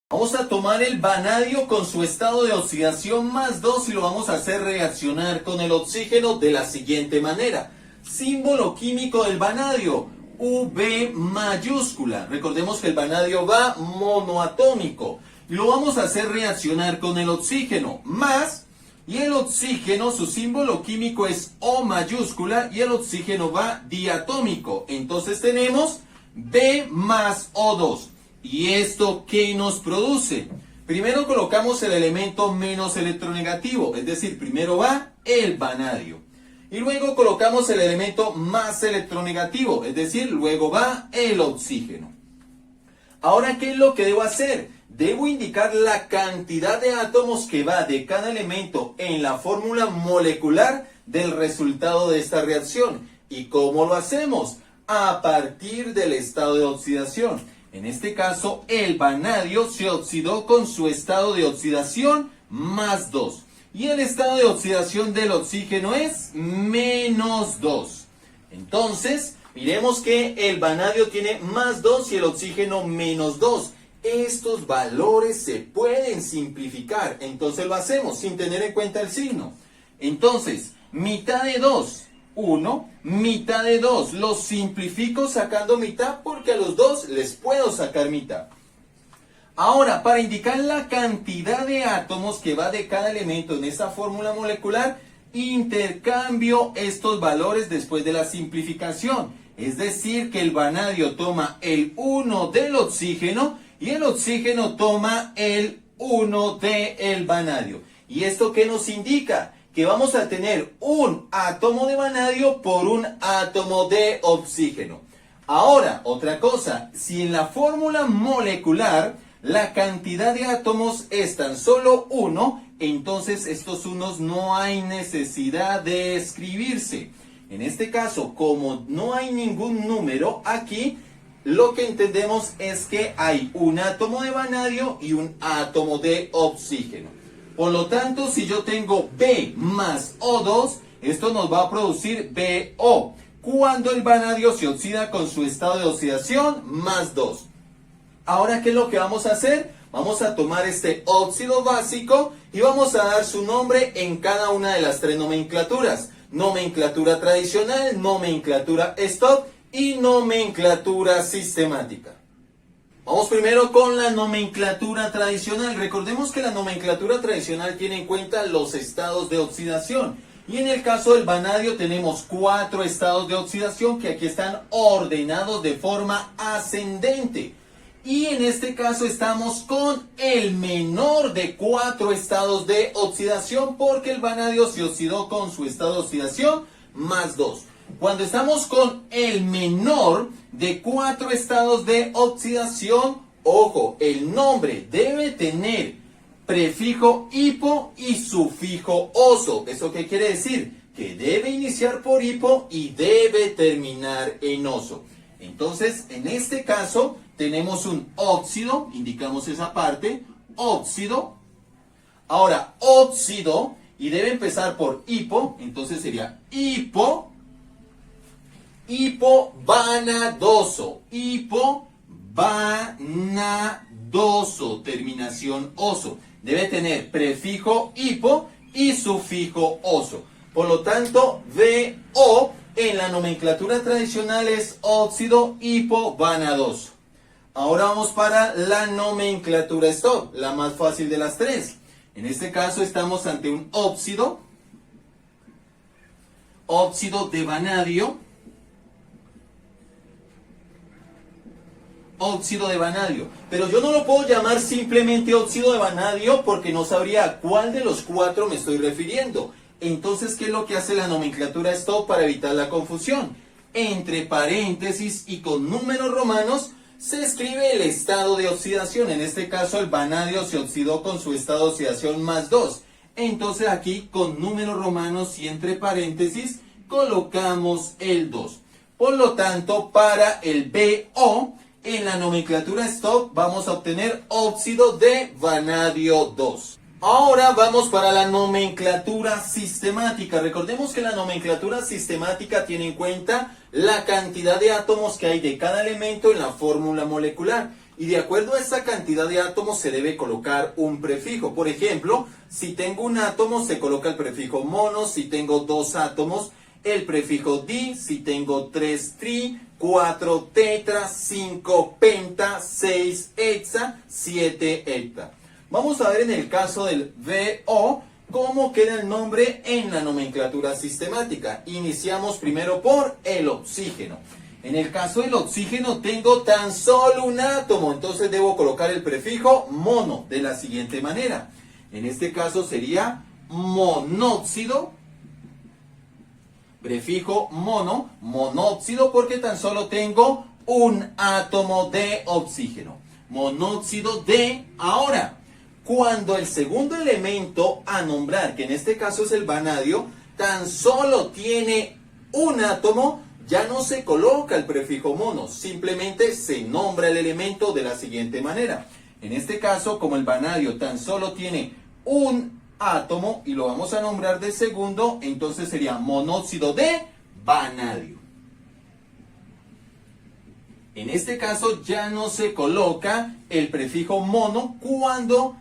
Vamos a tomar el vanadio con su estado de oxidación más 2 y lo vamos a hacer reaccionar con el oxígeno de la siguiente manera. Símbolo químico del vanadio, V mayúscula. Recordemos que el vanadio va monoatómico. Y lo vamos a hacer reaccionar con el oxígeno, más, y el oxígeno, su símbolo químico es O mayúscula, y el oxígeno va diatómico. Entonces tenemos B más O2. ¿Y esto qué nos produce? Primero colocamos el elemento menos electronegativo, es decir, primero va el vanadio. Y luego colocamos el elemento más electronegativo, es decir, luego va el oxígeno. Ahora, ¿qué es lo que debo hacer? Debo indicar la cantidad de átomos que va de cada elemento en la fórmula molecular del resultado de esta reacción. ¿Y cómo lo hacemos? A partir del estado de oxidación. En este caso, el vanadio se oxidó con su estado de oxidación más 2. Y el estado de oxidación del oxígeno es menos 2. Entonces, miremos que el vanadio tiene más 2 y el oxígeno menos 2. Estos valores se pueden simplificar. Entonces lo hacemos sin tener en cuenta el signo. Entonces, mitad de 2. 1, mitad de 2. Los simplifico sacando mitad porque a los dos les puedo sacar mitad. Ahora, para indicar la cantidad de átomos que va de cada elemento en esta fórmula molecular, intercambio estos valores después de la simplificación. Es decir, que el vanadio toma el 1 del oxígeno y el oxígeno toma el 1 del vanadio. ¿Y esto qué nos indica? Que vamos a tener un átomo de vanadio por un átomo de oxígeno. Ahora, otra cosa, si en la fórmula molecular la cantidad de átomos es tan solo 1, entonces estos unos no hay necesidad de escribirse. En este caso, como no hay ningún número aquí, lo que entendemos es que hay un átomo de vanadio y un átomo de oxígeno. Por lo tanto, si yo tengo B más O2, esto nos va a producir BO, cuando el vanadio se oxida con su estado de oxidación más 2. Ahora, ¿qué es lo que vamos a hacer? Vamos a tomar este óxido básico y vamos a dar su nombre en cada una de las tres nomenclaturas. Nomenclatura tradicional, nomenclatura stop y nomenclatura sistemática. Vamos primero con la nomenclatura tradicional. Recordemos que la nomenclatura tradicional tiene en cuenta los estados de oxidación. Y en el caso del vanadio tenemos 4 estados de oxidación que aquí están ordenados de forma ascendente. Y en este caso estamos con el menor de 4 estados de oxidación porque el vanadio se oxidó con su estado de oxidación más 2. Cuando estamos con el menor de 4 estados de oxidación, ojo, el nombre debe tener prefijo hipo y sufijo oso. ¿Eso qué quiere decir? Que debe iniciar por hipo y debe terminar en oso. Entonces, en este caso, tenemos un óxido, indicamos esa parte, óxido. Ahora, óxido, y debe empezar por hipo, entonces sería hipo. Hipovanadoso, hipovanadoso, terminación oso. Debe tener prefijo hipo y sufijo oso. Por lo tanto, VO en la nomenclatura tradicional es óxido hipovanadoso. Ahora vamos para la nomenclatura stop, la más fácil de las tres. En este caso estamos ante un óxido de vanadio. Óxido de vanadio, pero yo no lo puedo llamar simplemente óxido de vanadio porque no sabría a cuál de los 4 me estoy refiriendo. Entonces, ¿qué es lo que hace la nomenclatura stop para evitar la confusión? Entre paréntesis y con números romanos se escribe el estado de oxidación. En este caso, el vanadio se oxidó con su estado de oxidación más 2. Entonces, aquí con números romanos y entre paréntesis colocamos el 2. Por lo tanto, para el BO, en la nomenclatura stop vamos a obtener óxido de vanadio 2. Ahora vamos para la nomenclatura sistemática. Recordemos que la nomenclatura sistemática tiene en cuenta la cantidad de átomos que hay de cada elemento en la fórmula molecular. Y de acuerdo a esta cantidad de átomos se debe colocar un prefijo. Por ejemplo, si tengo un átomo se coloca el prefijo mono, si tengo dos átomos el prefijo di, si tengo 3 tri, 4 tetra, 5 penta, 6 hexa, 7 hepta. Vamos a ver en el caso del VO cómo queda el nombre en la nomenclatura sistemática. Iniciamos primero por el oxígeno. En el caso del oxígeno tengo tan solo un átomo, entonces debo colocar el prefijo mono de la siguiente manera. En este caso sería monóxido, prefijo mono, monóxido porque tan solo tengo un átomo de oxígeno. Monóxido de. Ahora, cuando el segundo elemento a nombrar, que en este caso es el vanadio, tan solo tiene un átomo, ya no se coloca el prefijo mono, simplemente se nombra el elemento de la siguiente manera. En este caso, como el vanadio tan solo tiene un átomo y lo vamos a nombrar de segundo, entonces sería monóxido de vanadio. En este caso ya no se coloca el prefijo mono cuando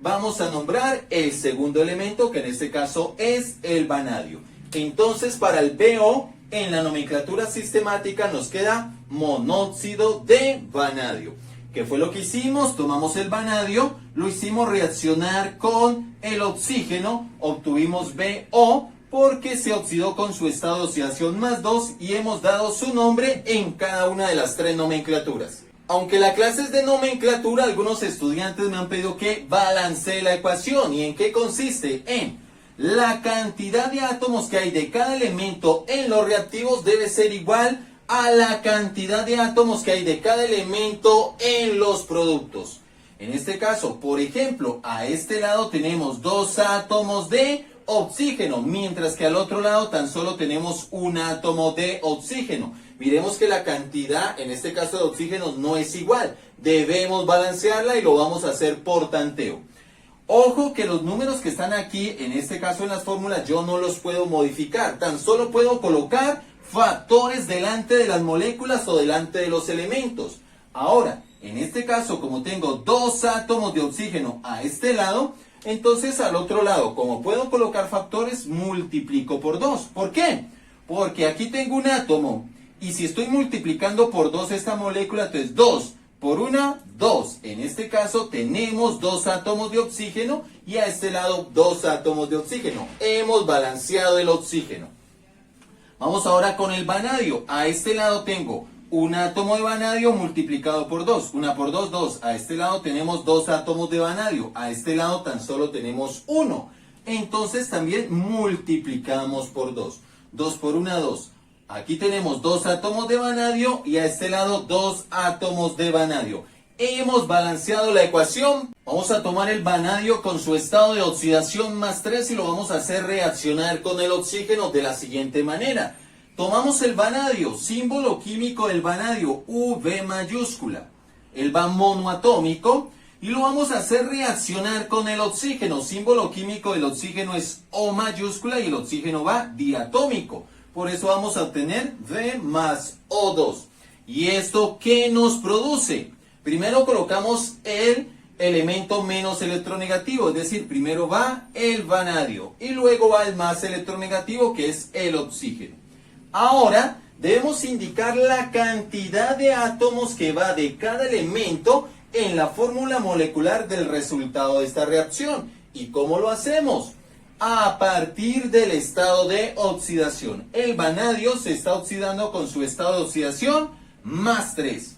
vamos a nombrar el segundo elemento, que en este caso es el vanadio. Entonces para el VO en la nomenclatura sistemática nos queda monóxido de vanadio. ¿Qué fue lo que hicimos? Tomamos el vanadio, lo hicimos reaccionar con el oxígeno, obtuvimos VO porque se oxidó con su estado de oxidación +2 y hemos dado su nombre en cada una de las tres nomenclaturas. Aunque la clase es de nomenclatura, algunos estudiantes me han pedido que balancee la ecuación. ¿Y en qué consiste? En la cantidad de átomos que hay de cada elemento en los reactivos debe ser igual a la cantidad de átomos que hay de cada elemento en los productos. En este caso, por ejemplo, a este lado tenemos 2 átomos de oxígeno, mientras que al otro lado tan solo tenemos un átomo de oxígeno. Miremos que la cantidad, en este caso de oxígeno, no es igual. Debemos balancearla y lo vamos a hacer por tanteo. Ojo que los números que están aquí, en este caso en las fórmulas, yo no los puedo modificar. Tan solo puedo colocar factores delante de las moléculas o delante de los elementos. Ahora, en este caso, como tengo 2 átomos de oxígeno a este lado, entonces al otro lado, como puedo colocar factores, multiplico por 2. ¿Por qué? Porque aquí tengo un átomo y si estoy multiplicando por 2 esta molécula, entonces 2 por 1, 2. En este caso tenemos 2 átomos de oxígeno y a este lado 2 átomos de oxígeno. Hemos balanceado el oxígeno. Vamos ahora con el vanadio. A este lado tengo un átomo de vanadio multiplicado por 2. 1 por 2, 2. A este lado tenemos 2 átomos de vanadio. A este lado tan solo tenemos 1. Entonces también multiplicamos por 2. 2 por 1, 2. Aquí tenemos 2 átomos de vanadio y a este lado 2 átomos de vanadio. Hemos balanceado la ecuación. Vamos a tomar el vanadio con su estado de oxidación +3 y lo vamos a hacer reaccionar con el oxígeno de la siguiente manera. Tomamos el vanadio, símbolo químico del vanadio, V mayúscula. Él va monoatómico y lo vamos a hacer reaccionar con el oxígeno. Símbolo químico del oxígeno es O mayúscula y el oxígeno va diatómico. Por eso vamos a obtener V más O2. ¿Y esto qué nos produce? Primero colocamos el elemento menos electronegativo, es decir, primero va el vanadio y luego va el más electronegativo que es el oxígeno. Ahora debemos indicar la cantidad de átomos que va de cada elemento en la fórmula molecular del resultado de esta reacción. ¿Y cómo lo hacemos? A partir del estado de oxidación. El vanadio se está oxidando con su estado de oxidación +3.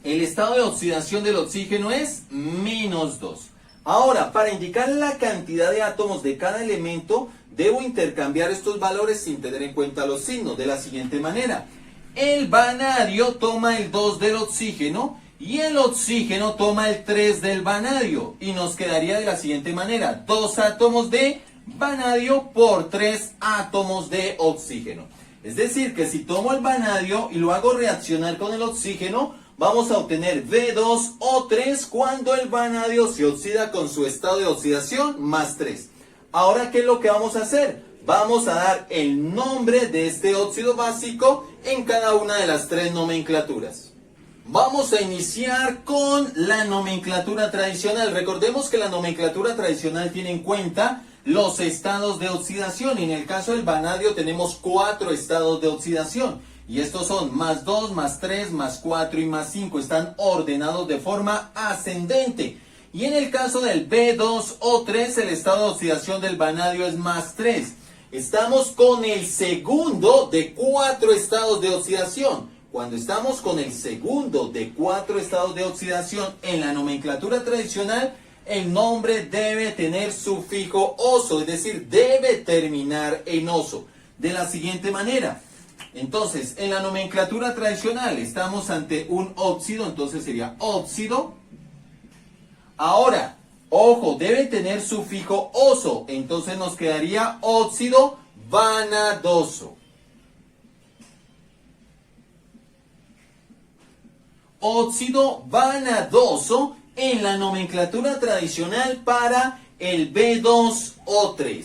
El estado de oxidación del oxígeno es -2. Ahora, para indicar la cantidad de átomos de cada elemento, debo intercambiar estos valores sin tener en cuenta los signos, de la siguiente manera. El vanadio toma el 2 del oxígeno y el oxígeno toma el 3 del vanadio. Y nos quedaría de la siguiente manera. 2 átomos de vanadio por 3 átomos de oxígeno. Es decir, que si tomo el vanadio y lo hago reaccionar con el oxígeno, vamos a obtener V2O3 cuando el vanadio se oxida con su estado de oxidación +3. Ahora, ¿qué es lo que vamos a hacer? Vamos a dar el nombre de este óxido básico en cada una de las tres nomenclaturas. Vamos a iniciar con la nomenclatura tradicional. Recordemos que la nomenclatura tradicional tiene en cuenta los estados de oxidación. Y en el caso del vanadio tenemos 4 estados de oxidación. Y estos son más 2, más 3, más 4 y más 5. Están ordenados de forma ascendente. Y en el caso del B2O3, el estado de oxidación del vanadio es más 3. Estamos con el segundo de 4 estados de oxidación. Cuando estamos con el segundo de 4 estados de oxidación en la nomenclatura tradicional, el nombre debe tener sufijo oso, es decir, debe terminar en oso. De la siguiente manera. Entonces, en la nomenclatura tradicional estamos ante un óxido, entonces sería óxido. Ahora, ojo, debe tener sufijo oso, entonces nos quedaría óxido vanadoso. Óxido vanadoso en la nomenclatura tradicional para el B2O3.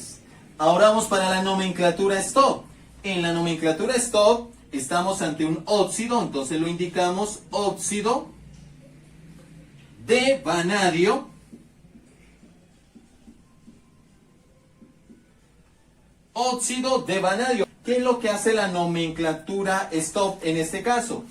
Ahora vamos para la nomenclatura stop. En la nomenclatura stop estamos ante un óxido, entonces lo indicamos óxido de vanadio. Óxido de vanadio. ¿Qué es lo que hace la nomenclatura stop en este caso?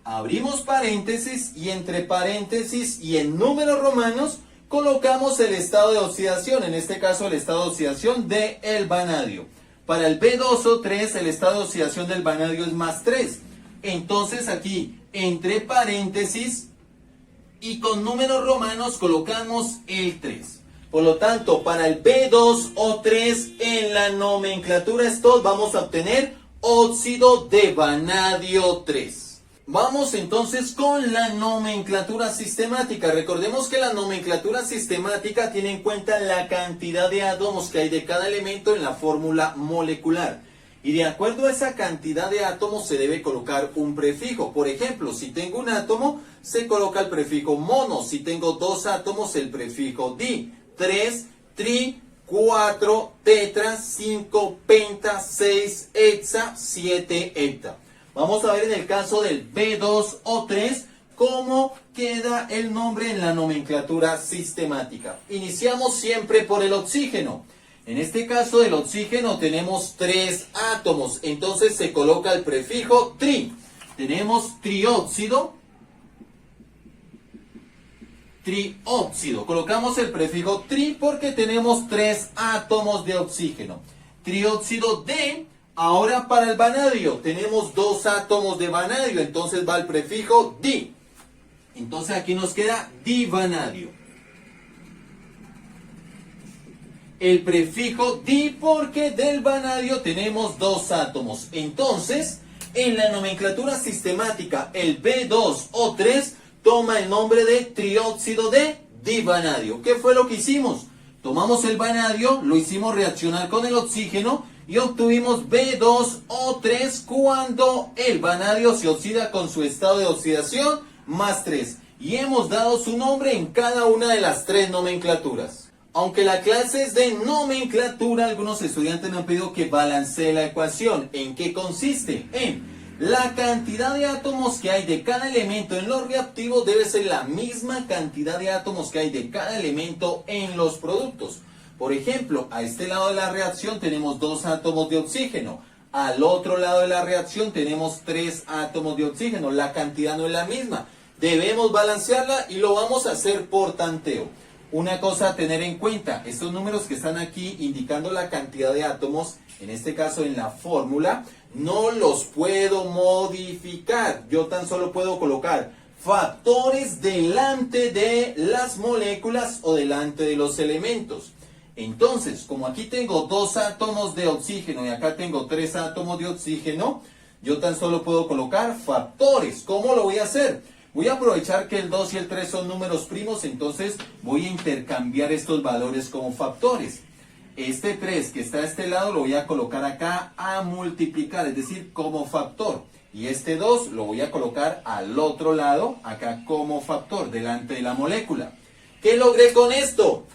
Abrimos paréntesis y entre paréntesis y en números romanos colocamos el estado de oxidación, en este caso el estado de oxidación del vanadio. Para el B2O3 el estado de oxidación del vanadio es más 3. Entonces aquí entre paréntesis y con números romanos colocamos el 3. Por lo tanto, para el B2O3 en la nomenclatura stop vamos a obtener óxido de vanadio 3. Vamos entonces con la nomenclatura sistemática. Recordemos que la nomenclatura sistemática tiene en cuenta la cantidad de átomos que hay de cada elemento en la fórmula molecular. Y de acuerdo a esa cantidad de átomos se debe colocar un prefijo. Por ejemplo, si tengo un átomo, se coloca el prefijo mono. Si tengo 2 átomos, el prefijo di. 3, tri, 4, tetra, 5, penta, 6, hexa, 7, hepta. Vamos a ver en el caso del B2O3 cómo queda el nombre en la nomenclatura sistemática. Iniciamos siempre por el oxígeno. En este caso del oxígeno tenemos 3 átomos, entonces se coloca el prefijo tri. Tenemos trióxido, trióxido. Colocamos el prefijo tri porque tenemos 3 átomos de oxígeno. Trióxido de. Ahora para el vanadio tenemos 2 átomos de vanadio, entonces va el prefijo di. Entonces aquí nos queda divanadio. El prefijo di porque del vanadio tenemos 2 átomos. Entonces, en la nomenclatura sistemática, el B2O3 toma el nombre de trióxido de divanadio. ¿Qué fue lo que hicimos? Tomamos el vanadio, lo hicimos reaccionar con el oxígeno y obtuvimos B2O3 cuando el vanadio se oxida con su estado de oxidación más 3. Y hemos dado su nombre en cada una de las 3 nomenclaturas. Aunque la clase es de nomenclatura, algunos estudiantes me han pedido que balancee la ecuación. ¿En qué consiste? En la cantidad de átomos que hay de cada elemento en los reactivos debe ser la misma cantidad de átomos que hay de cada elemento en los productos. Por ejemplo, a este lado de la reacción tenemos 2 átomos de oxígeno. Al otro lado de la reacción tenemos 3 átomos de oxígeno. La cantidad no es la misma. Debemos balancearla y lo vamos a hacer por tanteo. Una cosa a tener en cuenta, estos números que están aquí indicando la cantidad de átomos, en este caso en la fórmula, no los puedo modificar. Yo tan solo puedo colocar factores delante de las moléculas o delante de los elementos. Entonces, como aquí tengo 2 átomos de oxígeno y acá tengo 3 átomos de oxígeno, yo tan solo puedo colocar factores. ¿Cómo lo voy a hacer? Voy a aprovechar que el 2 y el 3 son números primos, entonces voy a intercambiar estos valores como factores. Este 3 que está a este lado lo voy a colocar acá a multiplicar, es decir, como factor. Y este 2 lo voy a colocar al otro lado, acá como factor, delante de la molécula. ¿Qué logré con esto?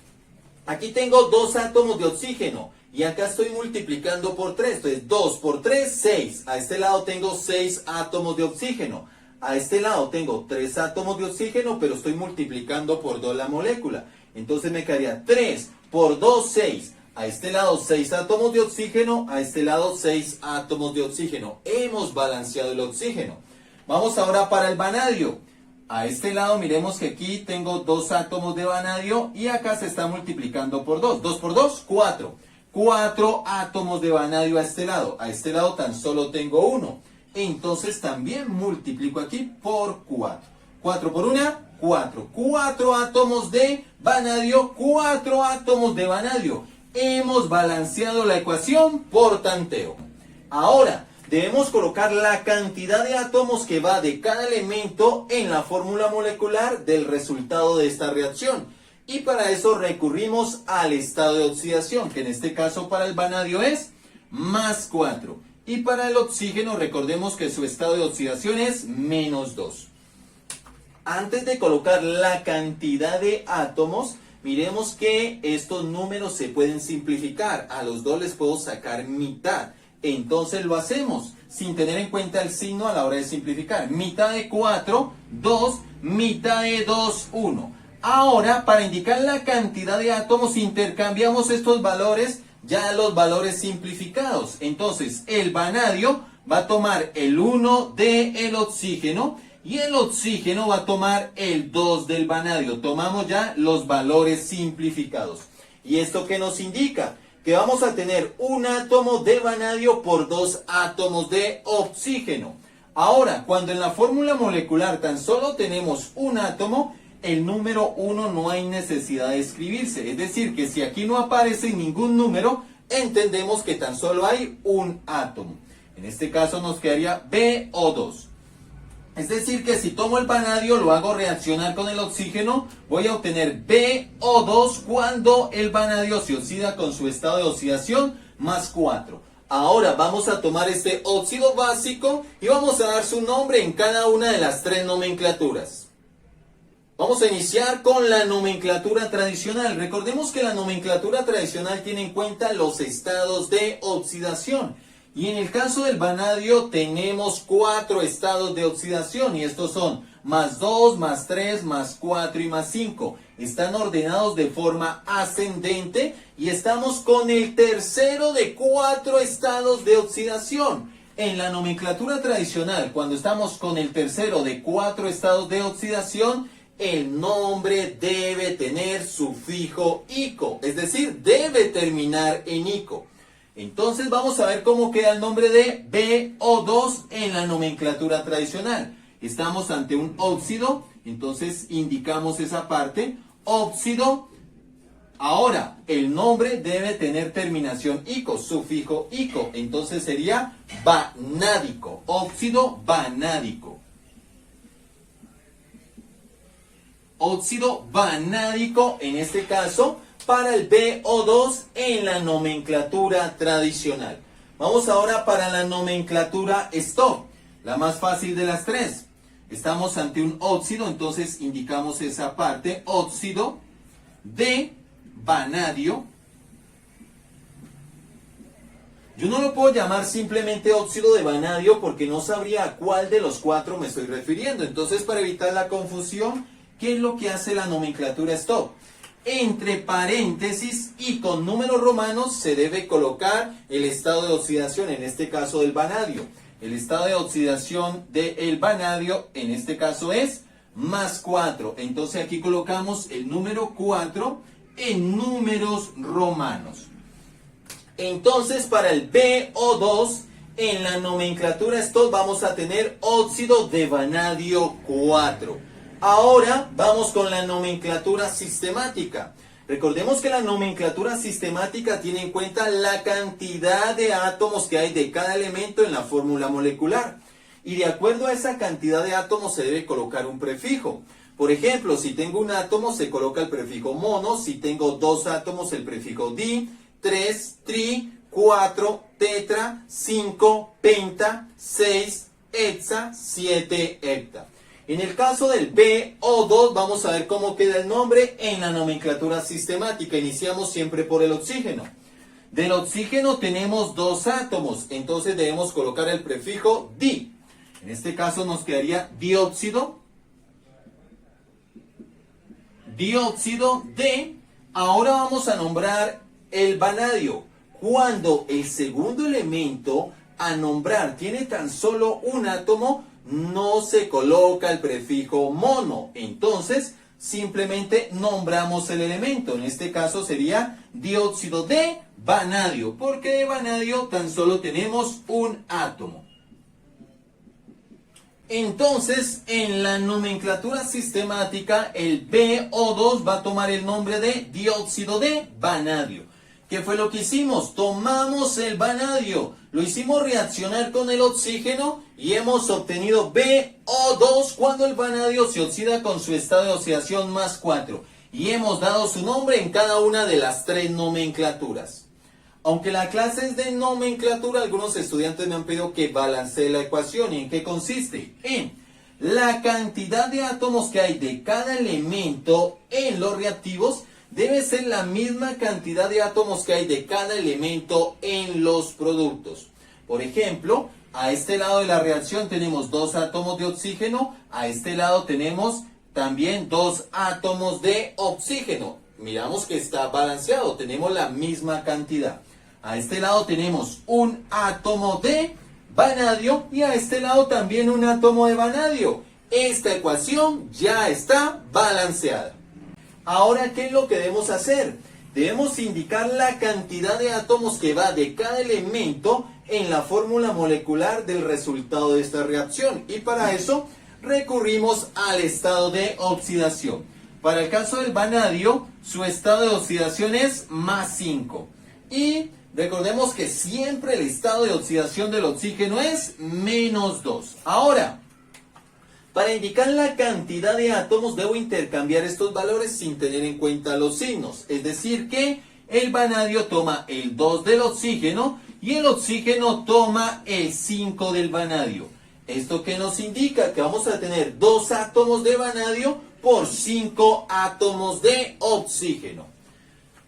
Aquí tengo 2 átomos de oxígeno y acá estoy multiplicando por 3. Entonces 2 por 3, 6. A este lado tengo 6 átomos de oxígeno. A este lado tengo 3 átomos de oxígeno, pero estoy multiplicando por 2 la molécula. Entonces me quedaría 3 por 2, 6. A este lado 6 átomos de oxígeno, a este lado 6 átomos de oxígeno. Hemos balanceado el oxígeno. Vamos ahora para el vanadio. A este lado miremos que aquí tengo 2 átomos de vanadio y acá se está multiplicando por 2. 2 por 2, 4. 4 átomos de vanadio a este lado. A este lado tan solo tengo 1. Entonces también multiplico aquí por 4. 4 por 1, 4. 4 átomos de vanadio, 4 átomos de vanadio. Hemos balanceado la ecuación por tanteo. Ahora, debemos colocar la cantidad de átomos que va de cada elemento en la fórmula molecular del resultado de esta reacción. Y para eso recurrimos al estado de oxidación, que en este caso para el vanadio es más 4. Y para el oxígeno recordemos que su estado de oxidación es menos 2. Antes de colocar la cantidad de átomos, miremos que estos números se pueden simplificar. A los 2 les puedo sacar mitad. Entonces lo hacemos sin tener en cuenta el signo a la hora de simplificar. Mitad de 4, 2, mitad de 2, 1. Ahora, para indicar la cantidad de átomos, intercambiamos estos valores, ya los valores simplificados. Entonces, el vanadio va a tomar el 1 del oxígeno y el oxígeno va a tomar el 2 del vanadio. Tomamos ya los valores simplificados. ¿Y esto qué nos indica? Que vamos a tener un átomo de vanadio por 2 átomos de oxígeno. Ahora, cuando en la fórmula molecular tan solo tenemos un átomo, el número 1 no hay necesidad de escribirse. Es decir, que si aquí no aparece ningún número, entendemos que tan solo hay un átomo. En este caso nos quedaría BO2. Es decir, que si tomo el vanadio, lo hago reaccionar con el oxígeno, voy a obtener BO2 cuando el vanadio se oxida con su estado de oxidación más 4. Ahora vamos a tomar este óxido básico y vamos a dar su nombre en cada una de las 3 nomenclaturas. Vamos a iniciar con la nomenclatura tradicional. Recordemos que la nomenclatura tradicional tiene en cuenta los estados de oxidación. Y en el caso del vanadio tenemos 4 estados de oxidación y estos son más 2, más 3, más 4 y más 5. Están ordenados de forma ascendente y estamos con el tercero de 4 estados de oxidación. En la nomenclatura tradicional, cuando estamos con el tercero de 4 estados de oxidación, el nombre debe tener sufijo ico, es decir, debe terminar en ico. Entonces vamos a ver cómo queda el nombre de BO2 en la nomenclatura tradicional. Estamos ante un óxido, entonces indicamos esa parte, óxido. Ahora, el nombre debe tener terminación ico, sufijo ico, entonces sería vanádico, óxido vanádico. Óxido vanádico, en este caso, para el BO2 en la nomenclatura tradicional. Vamos ahora para la nomenclatura STOP, la más fácil de las 3. Estamos ante un óxido, entonces indicamos esa parte, óxido de vanadio. Yo no lo puedo llamar simplemente óxido de vanadio porque no sabría a cuál de los 4 me estoy refiriendo. Entonces, para evitar la confusión, ¿qué es lo que hace la nomenclatura STOP? Entre paréntesis y con números romanos se debe colocar el estado de oxidación, en este caso del vanadio. El estado de oxidación del vanadio, en este caso es más 4. Entonces aquí colocamos el número 4 en números romanos. Entonces para el BO2, en la nomenclatura STOP vamos a tener óxido de vanadio 4. Ahora vamos con la nomenclatura sistemática. Recordemos que la nomenclatura sistemática tiene en cuenta la cantidad de átomos que hay de cada elemento en la fórmula molecular. Y de acuerdo a esa cantidad de átomos se debe colocar un prefijo. Por ejemplo, si tengo un átomo se coloca el prefijo mono, si tengo 2 átomos el prefijo di, 3 tri, 4 tetra, 5 penta, 6 hexa, 7 hepta. En el caso del BO2 vamos a ver cómo queda el nombre en la nomenclatura sistemática. Iniciamos siempre por el oxígeno. Del oxígeno tenemos 2 átomos, entonces debemos colocar el prefijo di. En este caso nos quedaría dióxido de. Ahora vamos a nombrar el vanadio. Cuando el segundo elemento a nombrar tiene tan solo un átomo, no se coloca el prefijo mono. Entonces, simplemente nombramos el elemento. En este caso sería dióxido de vanadio, porque de vanadio tan solo tenemos un átomo. Entonces, en la nomenclatura sistemática, el BO2 va a tomar el nombre de dióxido de vanadio. ¿Qué fue lo que hicimos? Tomamos el vanadio, lo hicimos reaccionar con el oxígeno y hemos obtenido BO2 cuando el vanadio se oxida con su estado de oxidación más 4. Y hemos dado su nombre en cada una de las tres nomenclaturas. Aunque la clase es de nomenclatura, algunos estudiantes me han pedido que balancee la ecuación. ¿Y en qué consiste? En la cantidad de átomos que hay de cada elemento en los reactivos debe ser la misma cantidad de átomos que hay de cada elemento en los productos. Por ejemplo, a este lado de la reacción tenemos 2 átomos de oxígeno, a este lado tenemos también 2 átomos de oxígeno. Miramos que está balanceado, tenemos la misma cantidad. A este lado tenemos un átomo de vanadio y a este lado también un átomo de vanadio. Esta ecuación ya está balanceada. Ahora, ¿qué es lo que debemos hacer? Debemos indicar la cantidad de átomos que va de cada elemento en la fórmula molecular del resultado de esta reacción. Y para eso recurrimos al estado de oxidación. Para el caso del vanadio, su estado de oxidación es más 5. Y recordemos que siempre el estado de oxidación del oxígeno es menos 2. Ahora, para indicar la cantidad de átomos debo intercambiar estos valores sin tener en cuenta los signos. Es decir que el vanadio toma el 2 del oxígeno y el oxígeno toma el 5 del vanadio. ¿Esto qué nos indica? Que vamos a tener 2 átomos de vanadio por 5 átomos de oxígeno.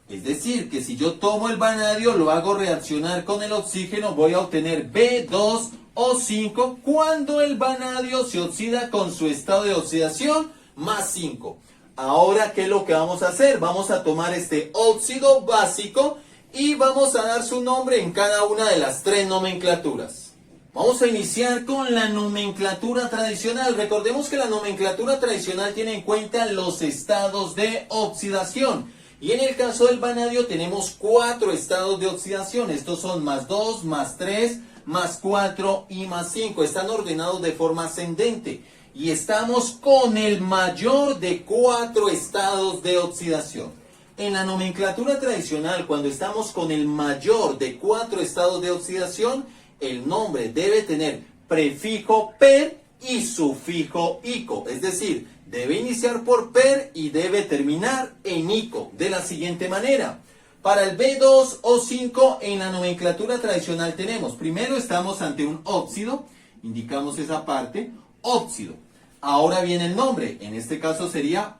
Es decir, que si yo tomo el vanadio, lo hago reaccionar con el oxígeno, voy a obtener B2O5 cuando el vanadio se oxida con su estado de oxidación más 5. Ahora, ¿qué es lo que vamos a hacer? Vamos a tomar este óxido básico y vamos a dar su nombre en cada una de las tres nomenclaturas. Vamos a iniciar con la nomenclatura tradicional. Recordemos que la nomenclatura tradicional tiene en cuenta los estados de oxidación. Y en el caso del vanadio tenemos 4 estados de oxidación. Estos son más 2, más 3, más 4 y más 5. Están ordenados de forma ascendente. Y estamos con el mayor de 4 estados de oxidación. En la nomenclatura tradicional, cuando estamos con el mayor de 4 estados de oxidación, el nombre debe tener prefijo per y sufijo ico. Es decir, debe iniciar por per y debe terminar en ico, de la siguiente manera. Para el B2O5 en la nomenclatura tradicional tenemos, primero estamos ante un óxido, indicamos esa parte, óxido. Ahora viene el nombre, en este caso sería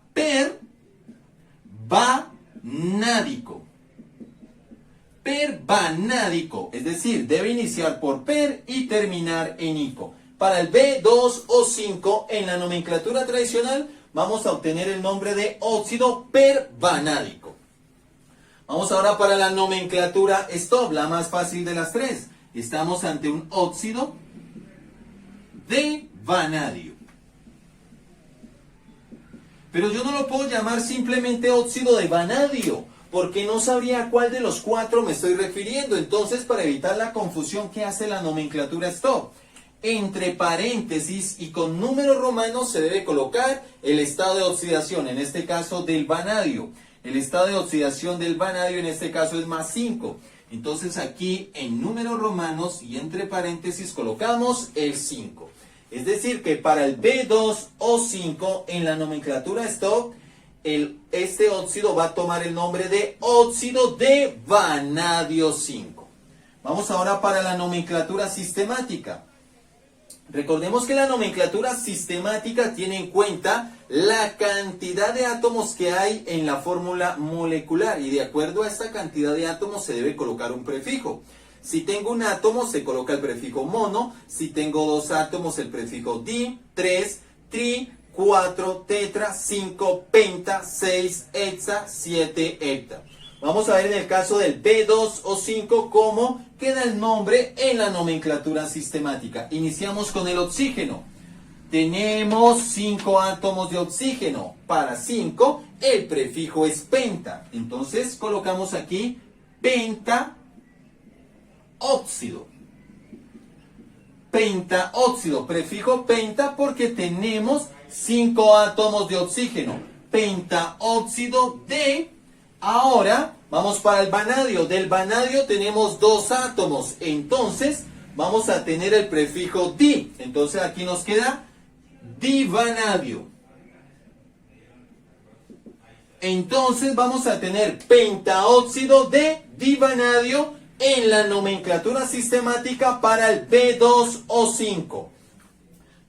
pervanádico. Pervanádico, es decir, debe iniciar por per y terminar en ico. Para el B2O5 en la nomenclatura tradicional vamos a obtener el nombre de óxido pervanádico. Vamos ahora para la nomenclatura stop, la más fácil de las tres. Estamos ante un óxido de vanadio. Pero yo no lo puedo llamar simplemente óxido de vanadio, porque no sabría a cuál de los 4 me estoy refiriendo. Entonces, para evitar la confusión, ¿qué hace la nomenclatura stop? Entre paréntesis y con números romanos se debe colocar el estado de oxidación, en este caso del vanadio. El estado de oxidación del vanadio en este caso es más 5. Entonces aquí en números romanos y entre paréntesis colocamos el 5. Es decir que para el B2O5 en la nomenclatura stop, este óxido va a tomar el nombre de óxido de vanadio 5. Vamos ahora para la nomenclatura sistemática. Recordemos que la nomenclatura sistemática tiene en cuenta la cantidad de átomos que hay en la fórmula molecular y de acuerdo a esta cantidad de átomos se debe colocar un prefijo. Si tengo un átomo, se coloca el prefijo mono. Si tengo dos átomos, el prefijo di, 3, tri, 4, tetra, 5, penta, 6, hexa, 7, hepta. Vamos a ver en el caso del B2O5 cómo queda el nombre en la nomenclatura sistemática. Iniciamos con el oxígeno. Tenemos 5 átomos de oxígeno. Para 5, el prefijo es penta. Entonces colocamos aquí pentaóxido. Pentaóxido, prefijo penta porque tenemos 5 átomos de oxígeno. Pentaóxido de... Ahora vamos para el vanadio. Del vanadio tenemos 2 átomos. Entonces vamos a tener el prefijo di. Entonces aquí nos queda divanadio. Entonces vamos a tener pentaóxido de divanadio en la nomenclatura sistemática para el B2O5.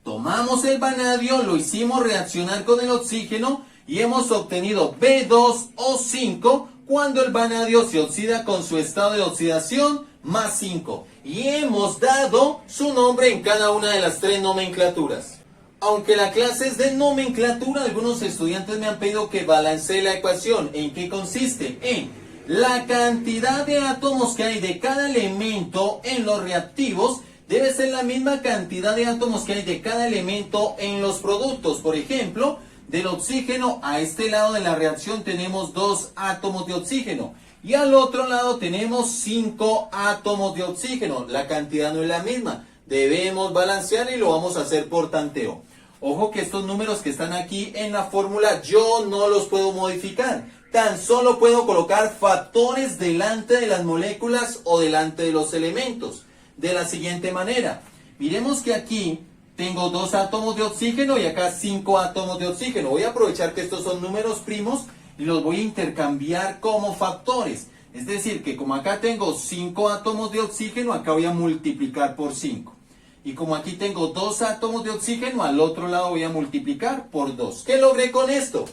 Tomamos el vanadio, lo hicimos reaccionar con el oxígeno y hemos obtenido B2O5 cuando el vanadio se oxida con su estado de oxidación más 5. Y hemos dado su nombre en cada una de las 3 nomenclaturas. Aunque la clase es de nomenclatura, algunos estudiantes me han pedido que balancee la ecuación. ¿En qué consiste? En la cantidad de átomos que hay de cada elemento en los reactivos debe ser la misma cantidad de átomos que hay de cada elemento en los productos. Por ejemplo, del oxígeno a este lado de la reacción tenemos 2 átomos de oxígeno. Y al otro lado tenemos 5 átomos de oxígeno. La cantidad no es la misma. Debemos balancear y lo vamos a hacer por tanteo. Ojo que estos números que están aquí en la fórmula yo no los puedo modificar. Tan solo puedo colocar factores delante de las moléculas o delante de los elementos. De la siguiente manera. Miremos que aquí tengo 2 átomos de oxígeno y acá 5 átomos de oxígeno. Voy a aprovechar que estos son números primos y los voy a intercambiar como factores. Es decir, que como acá tengo 5 átomos de oxígeno, acá voy a multiplicar por 5. Y como aquí tengo 2 átomos de oxígeno, al otro lado voy a multiplicar por 2. ¿Qué logré con esto?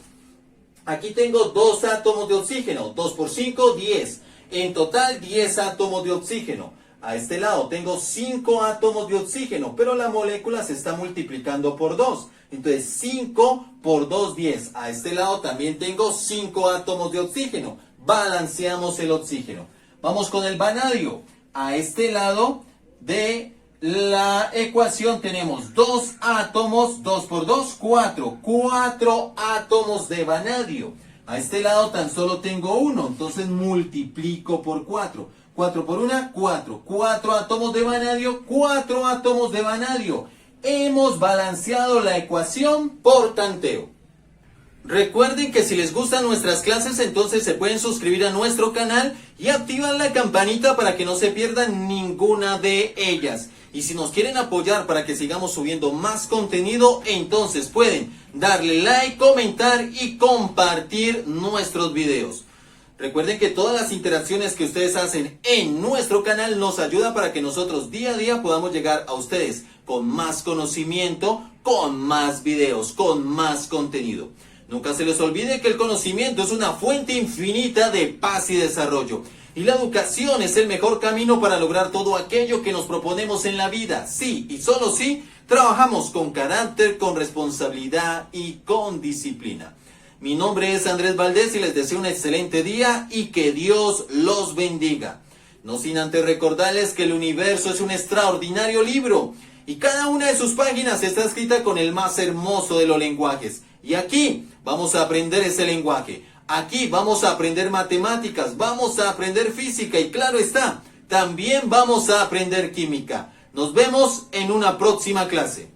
Aquí tengo 2 átomos de oxígeno. 2 por 5, 10. En total, 10 átomos de oxígeno. A este lado tengo 5 átomos de oxígeno, pero la molécula se está multiplicando por 2. Entonces 5 por 2, 10. A este lado también tengo 5 átomos de oxígeno. Balanceamos el oxígeno. Vamos con el vanadio. A este lado de la ecuación tenemos 2 átomos, 2 por 2, 4. 4 átomos de vanadio. A este lado tan solo tengo 1, entonces multiplico por 4. 4 por 1, 4. 4 átomos de vanadio, 4 átomos de vanadio. Hemos balanceado la ecuación por tanteo. Recuerden que si les gustan nuestras clases, entonces se pueden suscribir a nuestro canal y activar la campanita para que no se pierdan ninguna de ellas. Y si nos quieren apoyar para que sigamos subiendo más contenido, entonces pueden darle like, comentar y compartir nuestros videos. Recuerden que todas las interacciones que ustedes hacen en nuestro canal nos ayudan para que nosotros día a día podamos llegar a ustedes con más conocimiento, con más videos, con más contenido. Nunca se les olvide que el conocimiento es una fuente infinita de paz y desarrollo. Y la educación es el mejor camino para lograr todo aquello que nos proponemos en la vida. Sí, y solo si trabajamos con carácter, con responsabilidad y con disciplina. Mi nombre es Andrés Valdés y les deseo un excelente día y que Dios los bendiga. No sin antes recordarles que el universo es un extraordinario libro y cada una de sus páginas está escrita con el más hermoso de los lenguajes. Y aquí vamos a aprender ese lenguaje. Aquí vamos a aprender matemáticas, vamos a aprender física y claro está, también vamos a aprender química. Nos vemos en una próxima clase.